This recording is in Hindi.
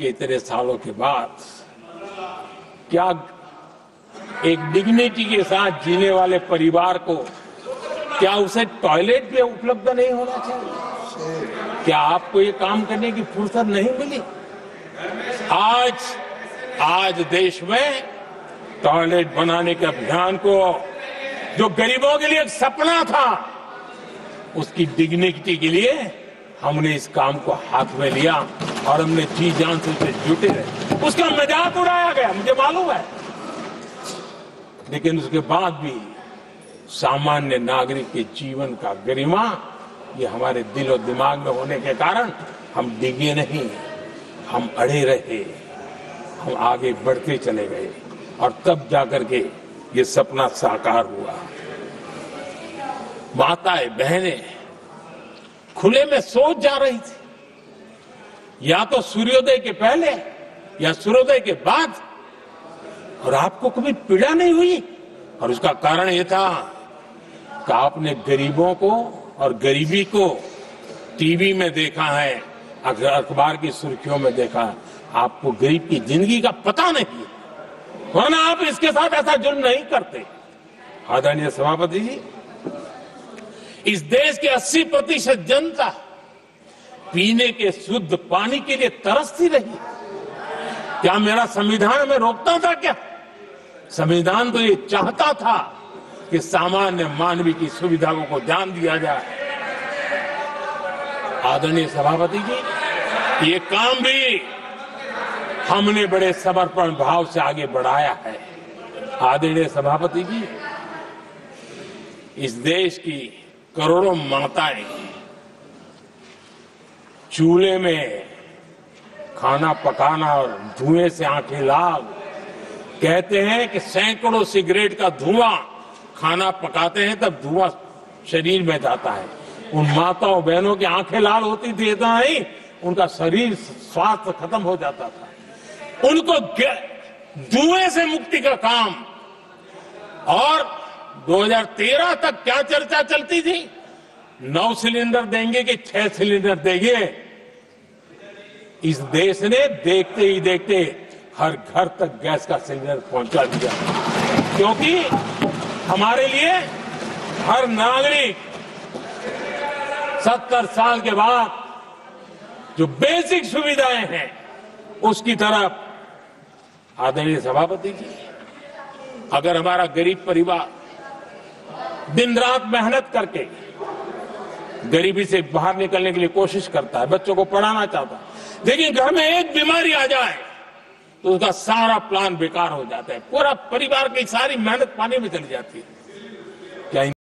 के इतने सालों के बाद क्या एक डिग्निटी के साथ जीने वाले परिवार को क्या उसे टॉयलेट भी उपलब्ध नहीं होना चाहिए? क्या आपको ये काम करने की फुर्सत नहीं मिली? आज देश में टॉयलेट बनाने के अभियान को, जो गरीबों के लिए एक सपना था, उसकी डिग्निटी के लिए हमने इस काम को हाथ में लिया और हमने जी जान से उसे जुटे रहे। उसका मजाक उड़ाया गया, मुझे मालूम है, लेकिन उसके बाद भी सामान्य नागरिक के जीवन का गरिमा ये हमारे दिल और दिमाग में होने के कारण हम डिगे नहीं, हम अड़े रहे, हम आगे बढ़ते चले गए और तब जाकर के ये सपना साकार हुआ। माताएं बहनें खुले में सोच जा रही थी, या तो सूर्योदय के पहले या सूर्योदय के बाद, और आपको कभी पीड़ा नहीं हुई। और उसका कारण यह था कि आपने गरीबों को और गरीबी को टीवी में देखा है, अखबार की सुर्खियों में देखा है, आपको गरीब की जिंदगी का पता नहीं, वरना आप इसके साथ ऐसा जुल्म नहीं करते। आदरणीय सभापति जी, इस देश के 80% जनता पीने के शुद्ध पानी के लिए तरसती रही। क्या मेरा संविधान में रोकता था? क्या संविधान तो ये चाहता था कि सामान्य मानवीय की सुविधाओं को ध्यान दिया जाए। आदरणीय सभापति जी, ये काम भी हमने बड़े समर्पण भाव से आगे बढ़ाया है। आदरणीय सभापति जी, इस देश की करोड़ों माताएं चूल्हे में खाना पकाना और धुएं से आंखें लाल, कहते हैं कि सैकड़ों सिगरेट का धुआं, खाना पकाते हैं तब धुआं शरीर में जाता है। उन माताओं बहनों की आंखें लाल होती थी, इतना नहीं, उनका शरीर स्वास्थ्य खत्म हो जाता था। उनको धुएं से मुक्ति का काम, और 2013 तक क्या चर्चा चलती थी, 9 सिलेंडर देंगे कि 6 सिलेंडर देंगे। इस देश ने देखते ही देखते हर घर तक गैस का सिलेंडर पहुंचा दिया, क्योंकि हमारे लिए हर नागरिक 70 साल के बाद जो बेसिक सुविधाएं हैं उसकी तरफ। आदरणीय सभापति जी, अगर हमारा गरीब परिवार दिन रात मेहनत करके गरीबी से बाहर निकलने के लिए कोशिश करता है, बच्चों को पढ़ाना चाहता है, लेकिन घर में एक बीमारी आ जाए तो उसका सारा प्लान बेकार हो जाता है, पूरा परिवार की सारी मेहनत पानी में चली जाती है। क्या